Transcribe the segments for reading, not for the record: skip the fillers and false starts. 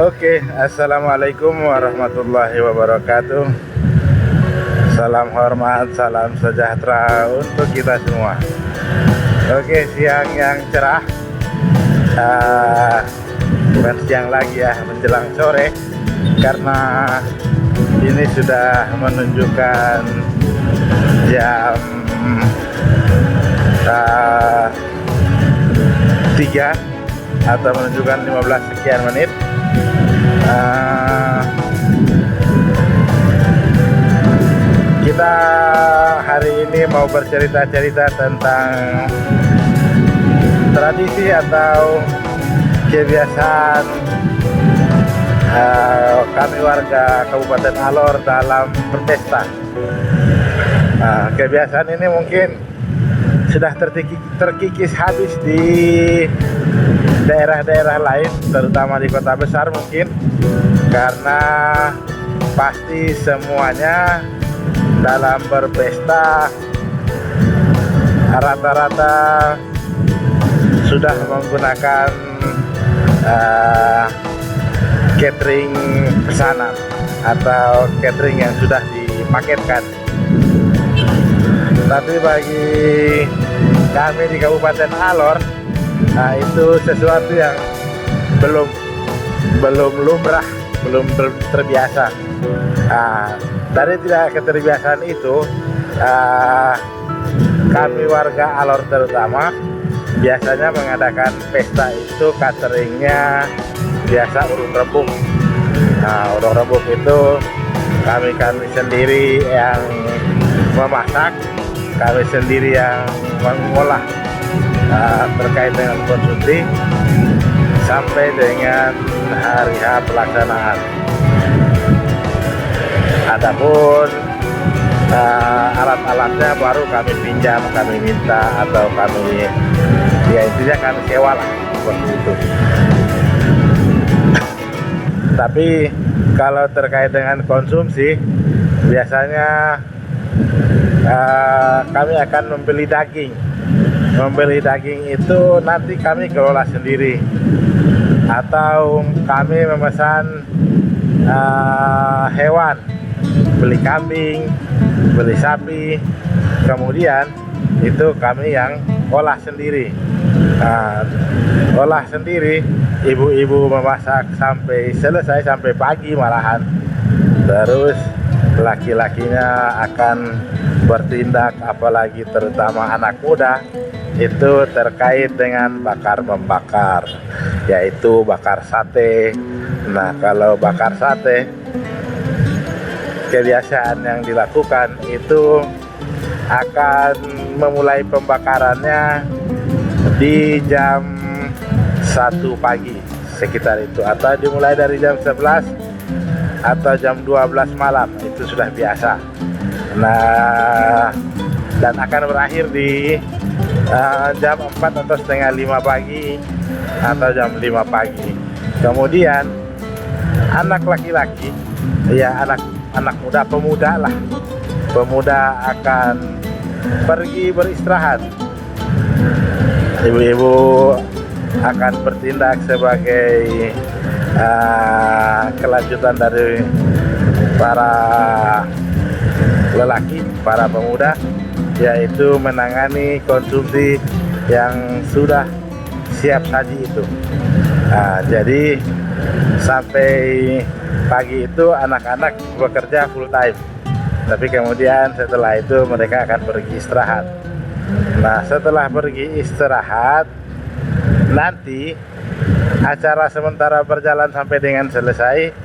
Oke, assalamualaikum warahmatullahi wabarakatuh. Salam hormat, salam sejahtera untuk kita semua. Oke, siang yang cerah, bukan siang lagi ya, menjelang sore, karena ini sudah menunjukkan jam 3 atau menunjukkan 15 sekian menit. Kita hari ini mau bercerita-cerita tentang tradisi atau kebiasaan kami warga Kabupaten Alor dalam berpesta. Kebiasaan ini mungkin sudah terkikis habis di daerah-daerah lain, terutama di kota besar mungkin, karena pasti semuanya dalam berpesta rata-rata sudah menggunakan catering pesanan atau catering yang sudah dipaketkan. Tapi bagi kami di Kabupaten Alor, itu sesuatu yang belum lumrah, belum terbiasa. Dari tidak keterbiasaan itu, kami warga Alor terutama biasanya mengadakan pesta itu cateringnya biasa urung rebung. Urung rebung itu kami sendiri yang memasak, kami sendiri yang mengolah terkait dengan konsumsi sampai dengan hari H pelaksanaan. Adapun alat-alatnya baru kami pinjam, kami minta, atau kami, ya intinya kami sewa lah, seperti itu. Tapi kalau terkait dengan konsumsi, biasanya kami akan membeli daging. Membeli daging itu nanti kami kelola sendiri, atau kami memesan hewan, beli kambing, beli sapi, kemudian itu kami yang olah sendiri. Olah sendiri, ibu-ibu memasak sampai selesai, sampai pagi malahan. Terus laki-lakinya akan bertindak, apalagi terutama anak muda, itu terkait dengan bakar-membakar, yaitu bakar sate. Nah, kalau bakar sate, kebiasaan yang dilakukan itu akan memulai pembakarannya di jam 1 pagi sekitar itu, atau dimulai dari jam 11 atau jam 12 malam, itu sudah biasa. Nah, dan akan berakhir di jam 4 atau setengah 5 pagi atau jam 5 pagi. Kemudian anak laki-laki, ya anak muda, pemuda lah, pemuda akan pergi beristirahat. Ibu-ibu akan bertindak sebagai kelanjutan dari para lelaki, para pemuda, yaitu menangani konsumsi yang sudah siap saji itu. Jadi sampai pagi itu anak-anak bekerja full time, tapi kemudian setelah itu mereka akan pergi istirahat. Nah, setelah pergi istirahat, nanti acara sementara berjalan sampai dengan selesai.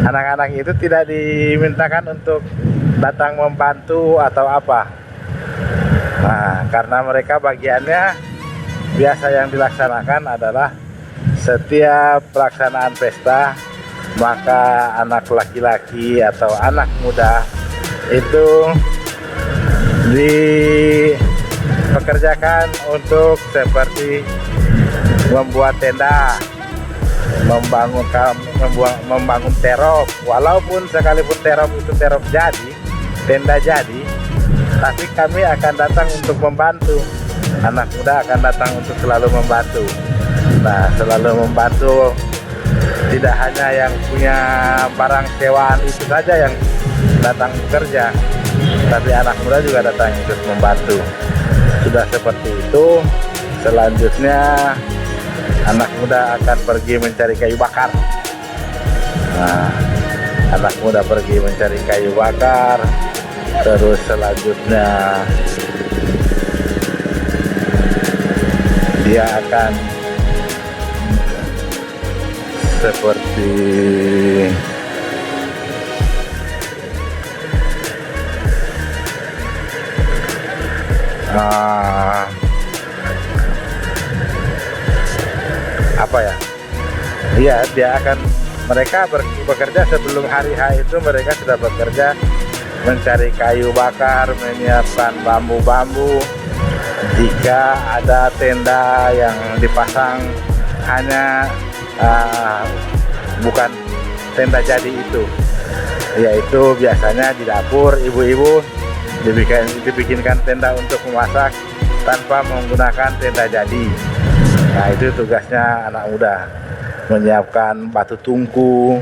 Anak-anak itu tidak dimintakan untuk datang membantu atau apa. Karena mereka bagiannya biasa yang dilaksanakan adalah setiap pelaksanaan pesta, maka anak laki-laki atau anak muda itu dipekerjakan untuk seperti membuat tenda, membangun terop. Walaupun sekalipun terop itu jadi, tenda jadi, tapi kami akan datang untuk membantu. Anak muda akan datang untuk selalu membantu. Nah, selalu membantu tidak hanya yang punya barang sewaan itu saja yang datang bekerja, tapi anak muda juga datang ikut membantu. Sudah seperti itu, selanjutnya anak muda akan pergi mencari kayu bakar. Nah, anak muda pergi mencari kayu bakar, terus selanjutnya dia akan seperti apa ya? Iya, dia akan mereka bekerja sebelum hari H itu, mereka sudah bekerja mencari kayu bakar, menyiapkan bambu-bambu. Jika ada tenda yang dipasang hanya bukan tenda jadi itu, yaitu biasanya di dapur ibu-ibu dibikinkan tenda untuk memasak tanpa menggunakan tenda jadi. Nah, itu tugasnya anak muda, menyiapkan batu tungku,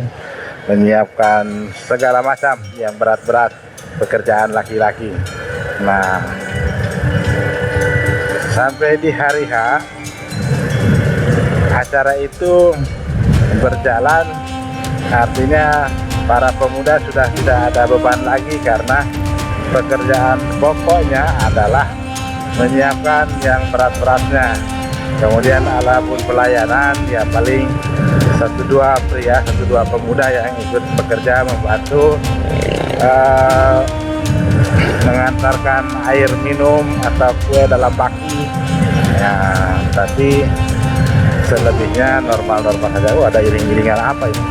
menyiapkan segala macam yang berat-berat, pekerjaan laki-laki. Nah, sampai di hari H acara itu berjalan, artinya para pemuda sudah tidak ada beban lagi karena pekerjaan pokoknya adalah menyiapkan yang berat-beratnya. Kemudian adapun pelayanan ya paling 1-2 pria, 1-2 pemuda yang ikut bekerja membantu mengantarkan air minum atau kue dalam baki ya, tapi selebihnya normal-normal saja. Ada iring-iringan apa ini?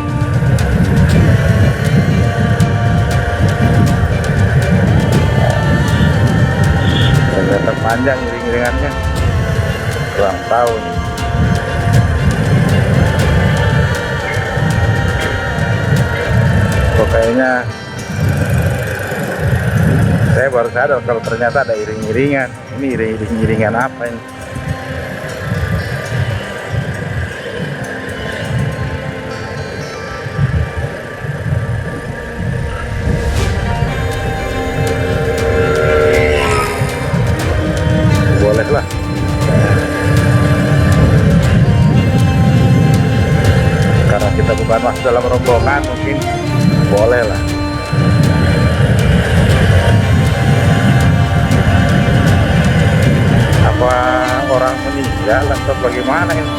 Ternyata panjang iring-iringannya, ulang tahun. Kok kayaknya saya baru sadar kalau ternyata ada iring-iringan. Ini iring-iringan apa ini? Boleh lah. Karena kita bukan masuk dalam rombongan, mungkin boleh lah. Apa orang meninggal atau bagaimana ini?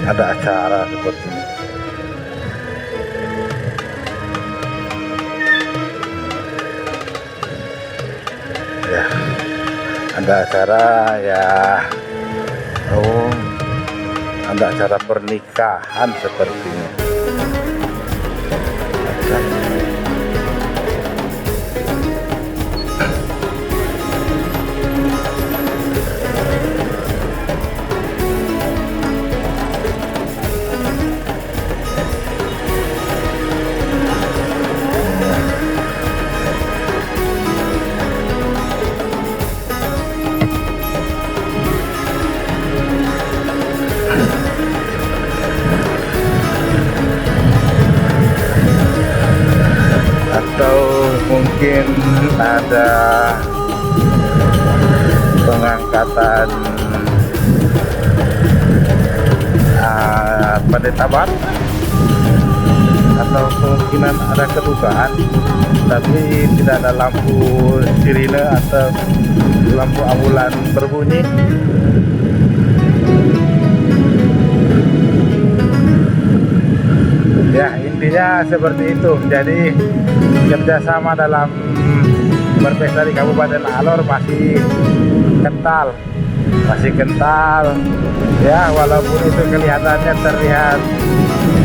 Ada acara seperti ini. Ya, ada acara ya. Oh, ada acara pernikahan sepertinya. Atau mungkin ada pengangkatan pendeta baru, atau kemungkinan ada kedukaan, tapi tidak ada lampu sirine atau lampu ambulan berbunyi. Ya, intinya seperti itu. Jadi kerjasama dalam berpesta di Kabupaten Alor masih kental. masih kental ya, walaupun itu kelihatannya terlihat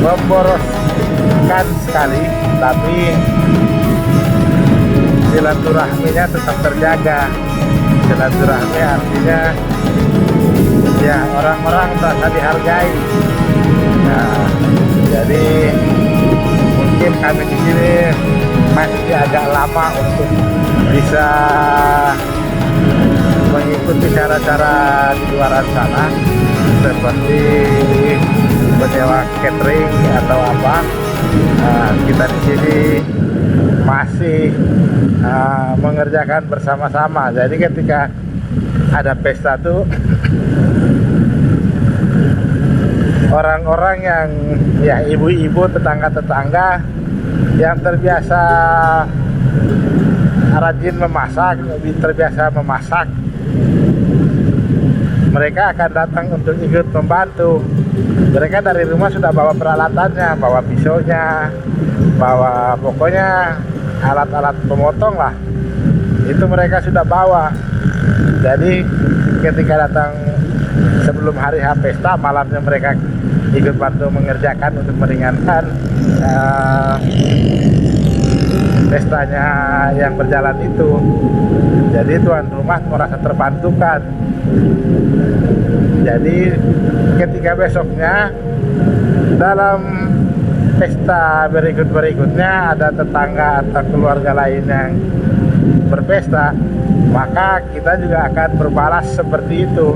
memboroskan sekali, tapi silaturahminya tetap terjaga. Silaturahmi artinya ya orang-orang merasa dihargai. Nah, jadi mungkin kami di sini masih agak lama untuk bisa mengikuti cara-cara di luar sana, seperti menyewa catering atau apa. Kita di sini masih mengerjakan bersama-sama. Jadi ketika ada pesta tuh orang-orang yang ya ibu-ibu, tetangga-tetangga yang terbiasa rajin memasak, terbiasa memasak, mereka akan datang untuk ikut membantu. Mereka dari rumah sudah bawa peralatannya, bawa pisaunya, bawa pokoknya alat-alat pemotong lah, itu mereka sudah bawa. Jadi ketika datang sebelum hari H pesta, malamnya mereka ikut bantu mengerjakan untuk meringankan pestanya yang berjalan itu. Jadi tuan rumah merasa terbantukan. Jadi ketika besoknya dalam pesta berikutnya ada tetangga atau keluarga lain yang berpesta, maka kita juga akan berbalas seperti itu.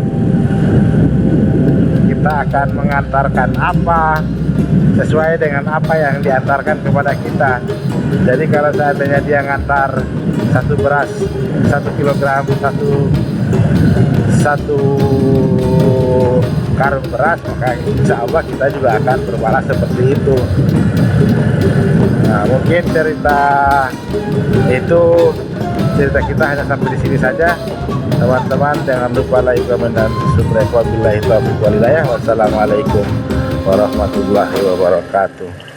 Kita akan mengantarkan apa sesuai dengan apa yang diantarkan kepada kita. Jadi kalau seandainya dia ngantar satu beras 1 kilogram, satu karung beras, maka insya Allah kita juga akan berbalas seperti itu. Nah, mungkin cerita kita hanya sampai di sini saja. Teman-teman, jangan lupa like, komen, dan subscribe. Wabillahi taufiq wal hidayah. Wassalamualaikum warahmatullahi wabarakatuh.